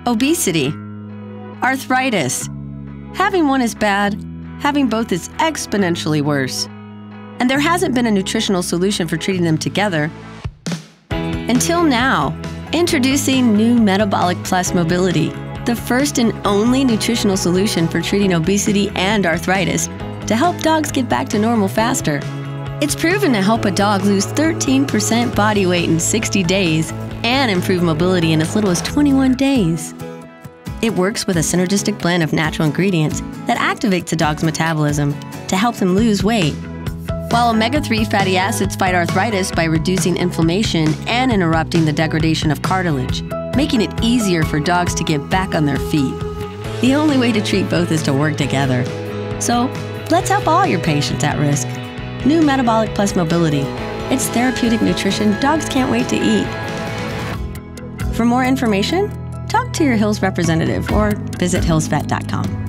Obesity. Arthritis. Having one is bad, having both is exponentially worse. And there hasn't been a nutritional solution for treating them together. Until now. Introducing New Metabolic Plus Mobility, the first and only nutritional solution for treating obesity and arthritis to help dogs get back to normal faster. It's proven to help a dog lose 13% body weight in 60 days and improve mobility in as little as 21 days. It works with a synergistic blend of natural ingredients that activates a dog's metabolism to help them lose weight. While omega-3 fatty acids fight arthritis by reducing inflammation and interrupting the degradation of cartilage, making it easier for dogs to get back on their feet. The only way to treat both is to work together. So, let's help all your patients at risk. New Metabolic Plus Mobility. It's therapeutic nutrition dogs can't wait to eat. For more information, talk to your Hill's representative or visit hillsvet.com.